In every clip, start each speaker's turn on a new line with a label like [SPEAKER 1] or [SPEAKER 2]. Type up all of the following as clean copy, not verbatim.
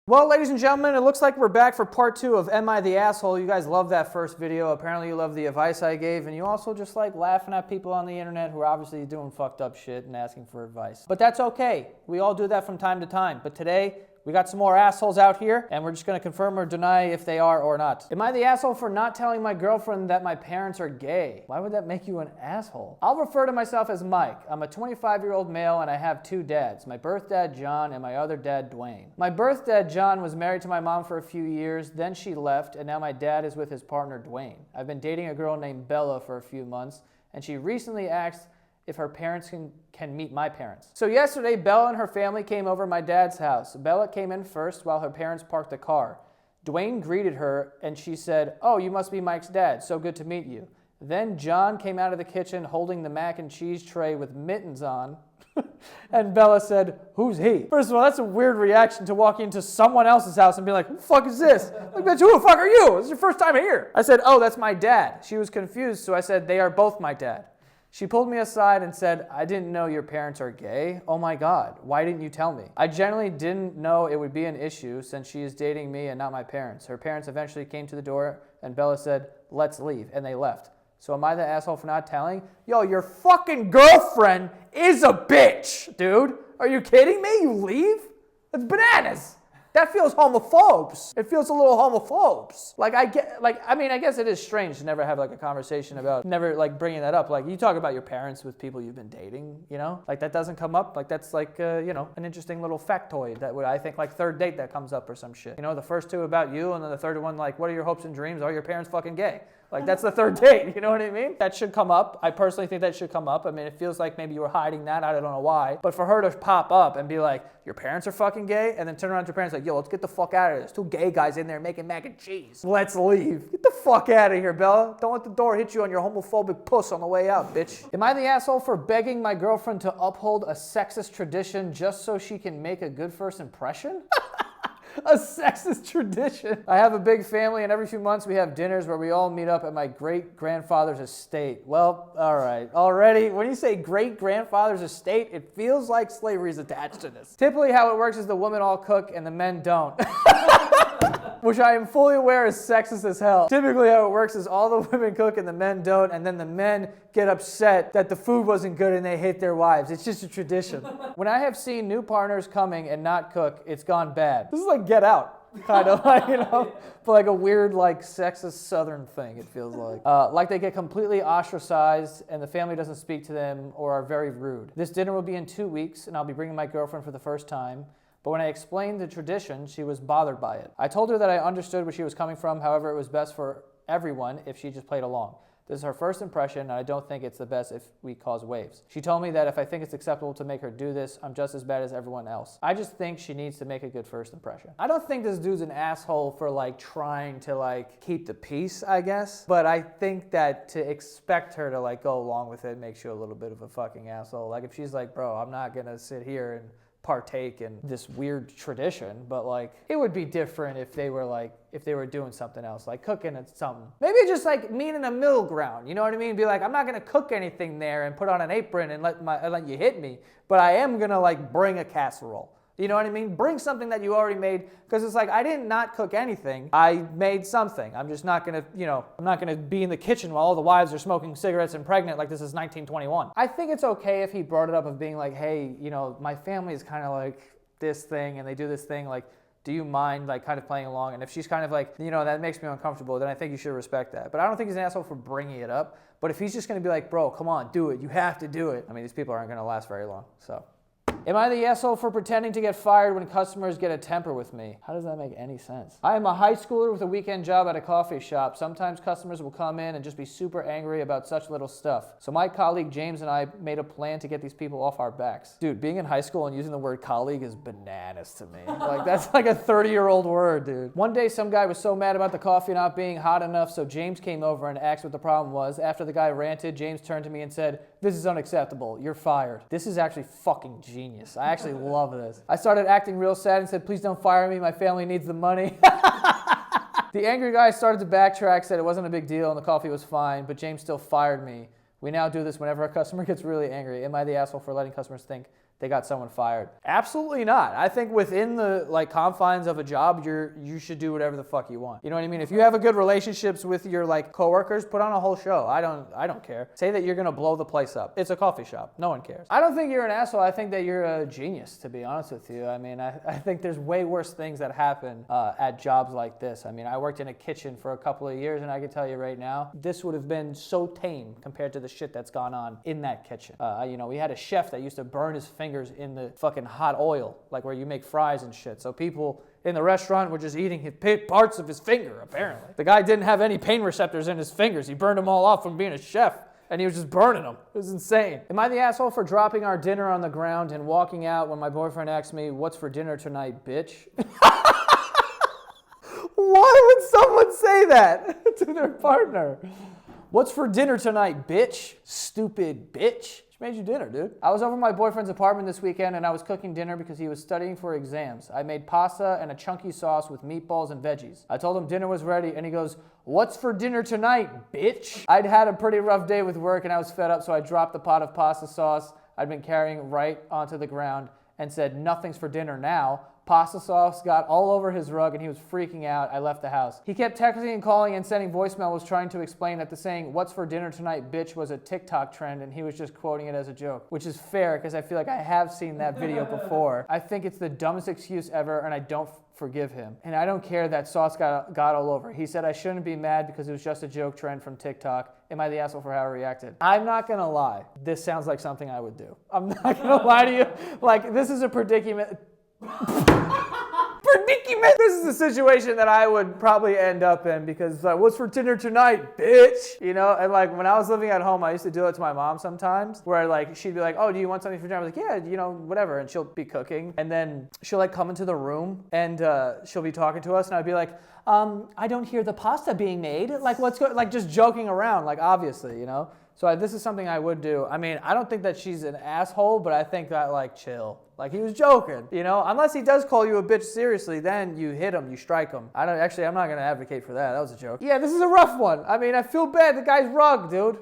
[SPEAKER 1] Well, ladies and gentlemen, it looks like we're back for part 2 of Am I the Asshole? You guys loved that first video. Apparently you loved the advice I gave, and you also just like laughing at people on the internet who are obviously doing fucked up shit and asking for advice. But that's okay. We all do that from time to time. But today, we got some more assholes out here, and we're just gonna confirm or deny if they are or not. Am I the asshole for not telling my girlfriend that my parents are gay? Why would that make you an asshole? I'll refer to myself as Mike. I'm a 25-year-old male, and I have 2 dads. My birth dad, John, and my other dad, Dwayne. My birth dad, John, was married to my mom for a few years, then she left, and now my dad is with his partner, Dwayne. I've been dating a girl named Bella for a few months, and she recently asked if her parents can meet my parents. So yesterday, Bella and her family came over to my dad's house. Bella came in first while her parents parked the car. Dwayne greeted her and she said, "Oh, you must be Mike's dad. So good to meet you." Then John came out of the kitchen holding the mac and cheese tray with mittens on. And Bella said, "Who's he?" First of all, that's a weird reaction to walk into someone else's house and be like, "Who the fuck is this?" Like, bitch, who the fuck are you? This is your first time here. I said, "Oh, that's my dad." She was confused, so I said, "They are both my dad." She pulled me aside and said, "I didn't know your parents are gay. Oh my God, why didn't you tell me?" I generally didn't know it would be an issue since she is dating me and not my parents. Her parents eventually came to the door and Bella said, "Let's leave," and they left. So am I the asshole for not telling? Yo, your fucking girlfriend is a bitch, dude. Are you kidding me? You leave? That's bananas. That feels homophobes. It feels a little homophobes. I guess it is strange to never have like a conversation about never like bringing that up. Like you talk about your parents with people you've been dating, you know, like that doesn't come up. Like that's like, an interesting little factoid that would, I think like third date that comes up or some shit. You know, the first 2 about you and then the third one, like, what are your hopes and dreams? Are your parents fucking gay? Like, that's the third date, you know what I mean? That should come up. I personally think that should come up. I mean, it feels like maybe you were hiding that. I don't know why. But for her to pop up and be like, your parents are fucking gay? And then turn around to your parents like, yo, let's get the fuck out of here. There's 2 gay guys in there making mac and cheese. Let's leave. Get the fuck out of here, Bella. Don't let the door hit you on your homophobic puss on the way out, bitch. Am I the asshole for begging my girlfriend to uphold a sexist tradition just so she can make a good first impression? A sexist tradition. I have a big family and every few months we have dinners where we all meet up at my great-grandfather's estate. Well, all right. Already, when you say great-grandfather's estate, it feels like slavery's attached to this. Typically how it works is the women all cook and the men don't. Which I am fully aware is sexist as hell. Typically how it works is all the women cook and the men don't, and then the men get upset that the food wasn't good and they hate their wives. It's just a tradition. When I have seen new partners coming and not cook, it's gone bad. This is like Get Out. Kind of like, but like a weird like sexist southern thing, it feels like. Like they get completely ostracized and the family doesn't speak to them or are very rude. This dinner will be in 2 weeks and I'll be bringing my girlfriend for the first time. But when I explained the tradition, she was bothered by it. I told her that I understood where she was coming from, however, it was best for everyone if she just played along. This is her first impression, and I don't think it's the best if we cause waves. She told me that if I think it's acceptable to make her do this, I'm just as bad as everyone else. I just think she needs to make a good first impression. I don't think this dude's an asshole for like trying to like keep the peace, I guess. But I think that to expect her to like go along with it makes you a little bit of a fucking asshole. Like if she's like, bro, I'm not gonna sit here and partake in this weird tradition, but like it would be different if they were doing something else, like cooking and something. Maybe just like meet in a middle ground, you know what I mean? Be like, I'm not gonna cook anything there and put on an apron and let you hit me, but I am gonna like bring a casserole. You know what I mean? Bring something that you already made, because it's like, I didn't not cook anything. I made something. I'm just not gonna, I'm not gonna be in the kitchen while all the wives are smoking cigarettes and pregnant like this is 1921. I think it's okay if he brought it up of being like, hey, my family is kind of like this thing and they do this thing, like, do you mind like kind of playing along? And if she's kind of like, that makes me uncomfortable, then I think you should respect that. But I don't think he's an asshole for bringing it up. But if he's just gonna be like, bro, come on, do it. You have to do it. I mean, these people aren't gonna last very long, so. Am I the asshole for pretending to get fired when customers get a temper with me? How does that make any sense? I am a high schooler with a weekend job at a coffee shop. Sometimes customers will come in and just be super angry about such little stuff. So my colleague James and I made a plan to get these people off our backs. Dude, being in high school and using the word colleague is bananas to me. Like that's like a 30-year-old word, dude. One day some guy was so mad about the coffee not being hot enough, so James came over and asked what the problem was. After the guy ranted, James turned to me and said, "This is unacceptable. You're fired." This is actually fucking genius. I actually love this. I started acting real sad and said, "Please don't fire me. My family needs the money." The angry guy started to backtrack, said it wasn't a big deal and the coffee was fine, but James still fired me. We now do this whenever a customer gets really angry. Am I the asshole for letting customers think they got someone fired. Absolutely not. I think within the like confines of a job, you should do whatever the fuck you want. You know what I mean? If you have a good relationships with your like coworkers, put on a whole show. I don't care. Say that you're gonna blow the place up. It's a coffee shop. No one cares. I don't think you're an asshole. I think that you're a genius, to be honest with you. I mean, I think there's way worse things that happen at jobs like this. I mean, I worked in a kitchen for a couple of years, and I can tell you right now, this would have been so tame compared to the shit that's gone on in that kitchen. You know, we had a chef that used to burn his fingers in the fucking hot oil, like where you make fries and shit. So people in the restaurant were just eating parts of his finger, apparently. The guy didn't have any pain receptors in his fingers. He burned them all off from being a chef, and he was just burning them. It was insane. Am I the asshole for dropping our dinner on the ground and walking out when my boyfriend asked me, "What's for dinner tonight, bitch?" Why would someone say that to their partner? "What's for dinner tonight, bitch? Stupid bitch." She made you dinner, dude. I was over at my boyfriend's apartment this weekend and I was cooking dinner because he was studying for exams. I made pasta and a chunky sauce with meatballs and veggies. I told him dinner was ready and he goes, "What's for dinner tonight, bitch?" I'd had a pretty rough day with work and I was fed up, so I dropped the pot of pasta sauce I'd been carrying right onto the ground and said, "Nothing's for dinner now." Pasta sauce got all over his rug and he was freaking out. I left the house. He kept texting and calling and sending voicemail, was trying to explain that the saying, "What's for dinner tonight, bitch," was a TikTok trend and he was just quoting it as a joke, which is fair because I feel like I have seen that video before. I think it's the dumbest excuse ever and I don't forgive him. And I don't care that sauce got all over. He said I shouldn't be mad because it was just a joke trend from TikTok. Am I the asshole for how I reacted? I'm not gonna lie. This sounds like something I would do. I'm not gonna lie to you. Like, this is a predicament. This is a situation that I would probably end up in because like, "What's for dinner tonight, bitch?" You know, and like when I was living at home, I used to do it to my mom sometimes where like she'd be like, "Oh, do you want something for dinner?" I was like, "Yeah, you know, whatever." And she'll be cooking and then she'll like come into the room and she'll be talking to us and I'd be like, "I don't hear the pasta being made. Like, what's good?" Like just joking around, like obviously, you know? So this is something I would do. I mean, I don't think that she's an asshole, but I think that like chill. Like he was joking, you know? Unless he does call you a bitch seriously, then you hit him, you strike him. I'm not gonna advocate for that. That was a joke. Yeah, this is a rough one. I mean, I feel bad. The guy's rug, dude.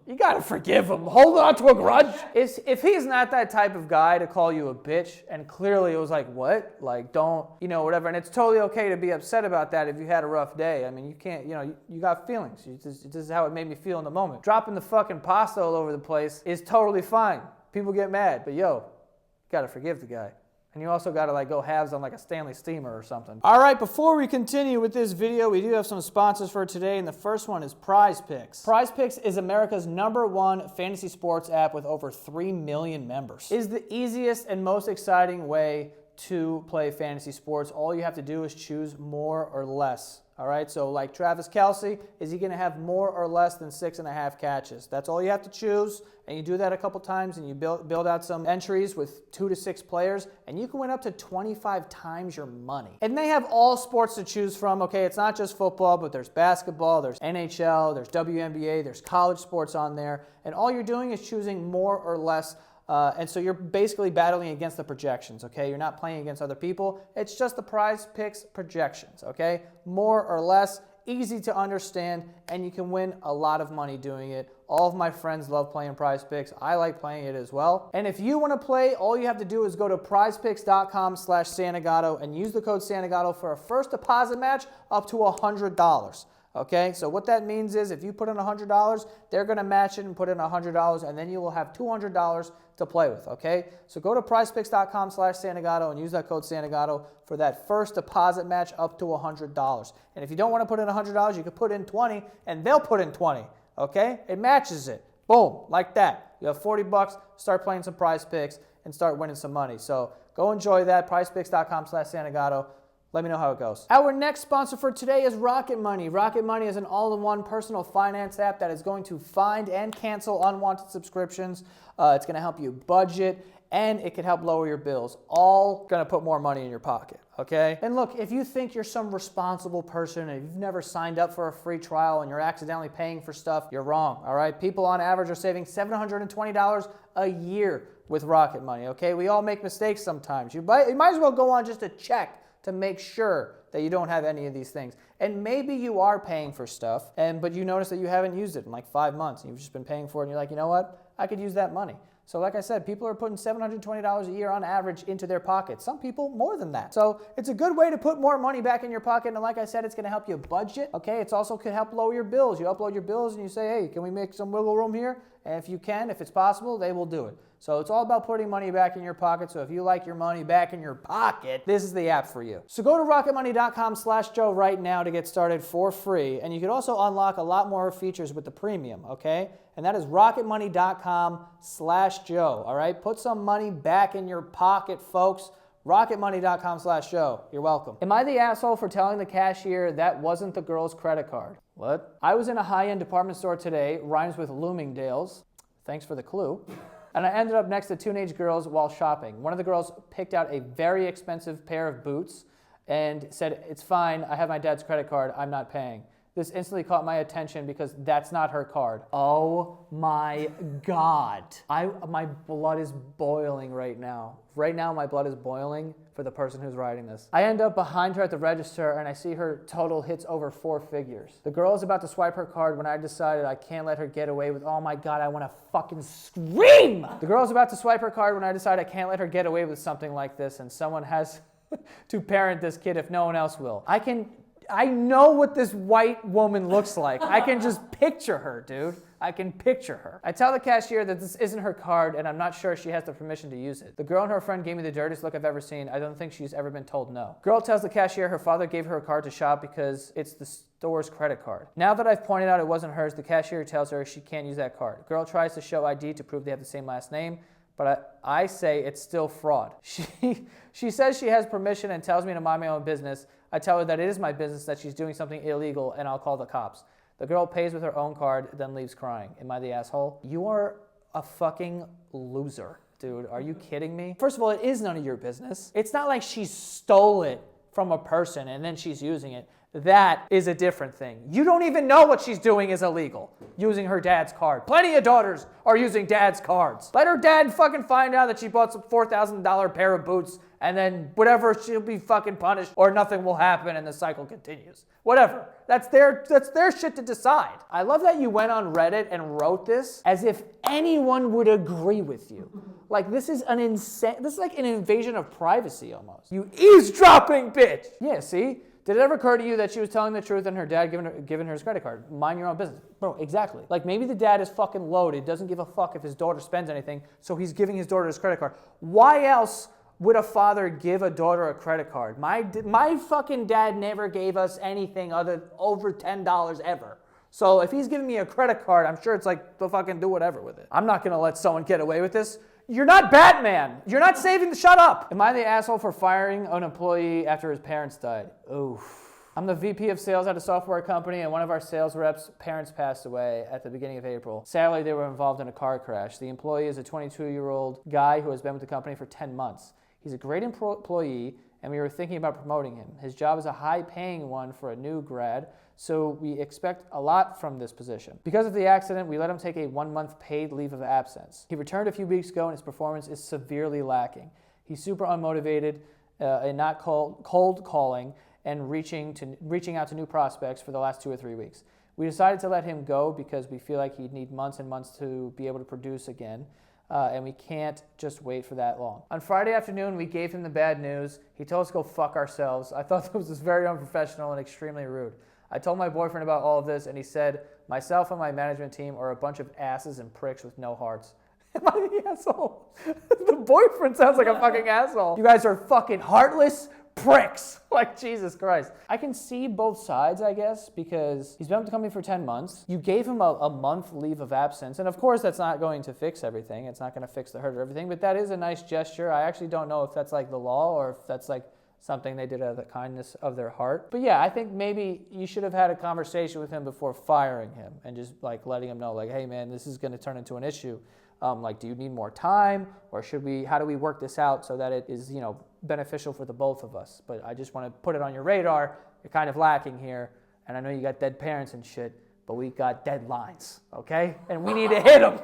[SPEAKER 1] You gotta forgive him. Hold on to a grudge. If he's not that type of guy to call you a bitch, and clearly it was like, what? Like, don't, you know, whatever. And it's totally okay to be upset about that if you had a rough day. I mean, you can't, you know, you got feelings. This is how it made me feel in the moment. Dropping the fucking pasta all over the place is totally fine. People get mad, but yo, you gotta forgive the guy. And you also gotta like go halves on like a Stanley steamer or something. All right, before we continue with this video, we do have some sponsors for today, and the first one is Prize Picks. Prize Picks is America's #1 fantasy sports app with over 3 million members. It is the easiest and most exciting way to play fantasy sports. All you have to do is choose more or less. All right, so like Travis Kelce, is he gonna have more or less than 6.5 catches? That's all you have to choose, and you do that a couple times, and you build out some entries with 2 to 6 players, and you can win up to 25 times your money. And they have all sports to choose from, okay? It's not just football, but there's basketball, there's NHL, there's WNBA, there's college sports on there, and all you're doing is choosing more or less. And so you're basically battling against the projections, okay? You're not playing against other people. It's just the Prize Picks projections, okay? More or less, easy to understand, and you can win a lot of money doing it. All of my friends love playing Prize Picks. I like playing it as well. And if you want to play, all you have to do is go to prizepicks.com/Santagato and use the code Santagato for a first deposit match up to $100. Okay, so what that means is if you put in $100, they're going to match it and put in $100, and then you will have $200 to play with, okay? So go to prizepicks.com/Santagato and use that code Santagato for that first deposit match up to $100. And if you don't want to put in $100, you can put in 20 and they'll put in 20, okay? It matches it. Boom, like that. You have 40 bucks, start playing some Prize Picks and start winning some money. So go enjoy that, prizepicks.com/Santagato. Let me know how it goes. Our next sponsor for today is Rocket Money. Rocket Money is an all-in-one personal finance app that is going to find and cancel unwanted subscriptions. It's going to help you budget, and it can help lower your bills. All going to put more money in your pocket, okay? And look, if you think you're some responsible person and you've never signed up for a free trial and you're accidentally paying for stuff, you're wrong, all right? People on average are saving $720 a year with Rocket Money, okay? We all make mistakes sometimes. You might as well go on just to check to make sure that you don't have any of these things. And maybe you are paying for stuff, but you notice that you haven't used it in like 5 months, and you've just been paying for it, and you're like, you know what? I could use that money. So like I said, people are putting $720 a year on average into their pockets. Some people more than that. So it's a good way to put more money back in your pocket. And like I said, it's going to help you budget. Okay, it's also can help lower your bills. You upload your bills and you say, hey, can we make some wiggle room here? And if you can, if it's possible, they will do it. So it's all about putting money back in your pocket. So if you like your money back in your pocket, this is the app for you. So go to rocketmoney.com/Joe right now to get started for free. And you can also unlock a lot more features with the premium, okay? And that is rocketmoney.com/Joe, all right? Put some money back in your pocket, folks. rocketmoney.com/Joe. You're welcome. Am I the asshole for telling the cashier that wasn't the girl's credit card? What? I was in a high-end department store today, rhymes with Bloomingdale's. Thanks for the clue. And I ended up next to teenage girls while shopping. One of the girls picked out a very expensive pair of boots and said, it's fine, I have my dad's credit card, I'm not paying. This instantly caught my attention because that's not her card. Oh my God. My blood is boiling right now. Right now, my blood is boiling for the person who's writing this. I end up behind her at the register and I see her total hits over 4 figures. The girl is about to swipe her card when I decided I can't let her get away with, oh my God, I want to fucking scream. The girl is about to swipe her card when I decide I can't let her get away with something like this and someone has to parent this kid if no one else will. I know what this white woman looks like. I can just picture her, dude. I can picture her. I tell the cashier that this isn't her card and I'm not sure she has the permission to use it. The girl and her friend gave me the dirtiest look I've ever seen. I don't think she's ever been told no. Girl tells the cashier her father gave her a card to shop because it's the store's credit card. Now that I've pointed out it wasn't hers, the cashier tells her she can't use that card. Girl tries to show ID to prove they have the same last name, but I say it's still fraud. She says she has permission and tells me to mind my own business. I tell her that it is my business, that she's doing something illegal, and I'll call the cops. The girl pays with her own card, then leaves crying. Am I the asshole? You are a fucking loser, dude. Are you kidding me? First of all, it is none of your business. It's not like she stole it from a person and then she's using it. That is a different thing. You don't even know what she's doing is illegal, using her dad's card. Plenty of daughters are using dad's cards. Let her dad fucking find out that she bought some $4,000 pair of boots and then whatever, she'll be fucking punished or nothing will happen and the cycle continues. Whatever. That's their shit to decide. I love that you went on Reddit and wrote this as if anyone would agree with you. Like this is like an invasion of privacy almost. You eavesdropping bitch. Yeah, see? Did it ever occur to you that she was telling the truth and her dad giving her his credit card? Mind your own business. Bro, exactly. Like maybe the dad is fucking loaded, doesn't give a fuck if his daughter spends anything, so he's giving his daughter his credit card. Why else would a father give a daughter a credit card? My fucking dad never gave us anything over $10 ever. So if he's giving me a credit card, I'm sure it's like, they'll fucking do whatever with it. I'm not gonna let someone get away with this. You're not Batman. You're not shut up. Am I the asshole for firing an employee after his parents died? Oof. I'm the VP of sales at a software company and one of our sales reps' parents passed away at the beginning of April. Sadly, they were involved in a car crash. The employee is a 22-year-old guy who has been with the company for 10 months. He's a great employee and we were thinking about promoting him. His job is a high-paying one for a new grad, so we expect a lot from this position. Because of the accident, we let him take a 1-month paid leave of absence. He returned a few weeks ago and his performance is severely lacking. He's super unmotivated and not cold calling and reaching out to new prospects for the last 2 or 3 weeks. We decided to let him go because we feel like he'd need months and months to be able to produce again. And we can't just wait for that long. On Friday afternoon, we gave him the bad news. He told us to go fuck ourselves. I thought that was very unprofessional and extremely rude. I told my boyfriend about all of this and he said, myself and my management team are a bunch of asses and pricks with no hearts. Am I the asshole? The boyfriend sounds like a fucking asshole. You guys are fucking heartless pricks. Like, Jesus Christ. I can see both sides, I guess, because he's been with the company for 10 months. You gave him a month leave of absence. And of course, that's not going to fix everything. It's not going to fix the hurt or everything, but that is a nice gesture. I actually don't know if that's like the law or if that's like something they did out of the kindness of their heart. But yeah, I think maybe you should have had a conversation with him before firing him and just like letting him know like, hey man, this is going to turn into an issue. Like, do you need more time or how do we work this out so that it is, beneficial for the both of us? But I just want to put it on your radar. You're kind of lacking here. And I know you got dead parents and shit, but we got deadlines, okay? And we need to hit them.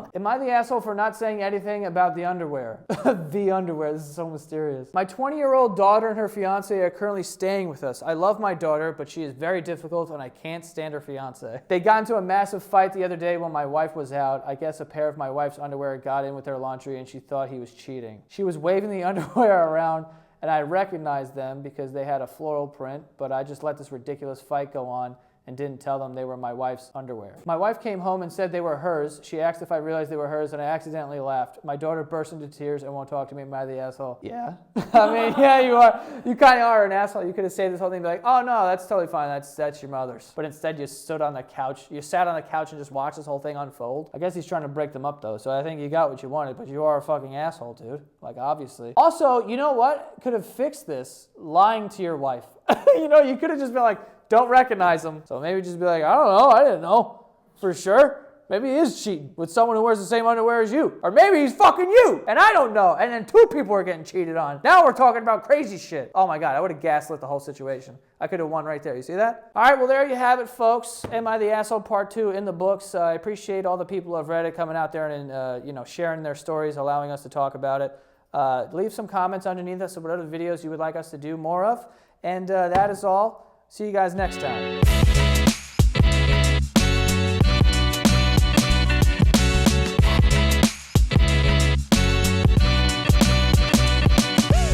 [SPEAKER 1] on. Am I the asshole for not saying anything about the underwear? The underwear, this is so mysterious. My 20-year-old daughter and her fiance are currently staying with us. I love my daughter, but she is very difficult and I can't stand her fiance. They got into a massive fight the other day when my wife was out. I guess a pair of my wife's underwear got in with their laundry and she thought he was cheating. She was waving the underwear around and I recognized them because they had a floral print, but I just let this ridiculous fight go on and didn't tell them they were my wife's underwear. My wife came home and said they were hers. She asked if I realized they were hers and I accidentally laughed. My daughter burst into tears and won't talk to me. Am I the asshole? Yeah. I mean, yeah, you are. You kind of are an asshole. You could have saved this whole thing and be like, oh no, that's totally fine. That's your mother's. But instead you stood on the couch. You sat on the couch and just watched this whole thing unfold. I guess he's trying to break them up though. So I think you got what you wanted, but you are a fucking asshole, dude. Like obviously. Also, you know what could have fixed this? Lying to your wife. You know, you could have just been like, don't recognize him. So maybe just be like, I don't know, I didn't know. For sure. Maybe he is cheating with someone who wears the same underwear as you. Or maybe he's fucking you, and I don't know. And then 2 people are getting cheated on. Now we're talking about crazy shit. Oh my God, I would have gaslit the whole situation. I could have won right there. You see that? All right, well, there you have it, folks. Am I the Asshole Part 2 in the books. I appreciate all the people who have read it coming out there and sharing their stories, allowing us to talk about it. Leave some comments underneath us of what other videos you would like us to do more of. And that is all. See you guys next time.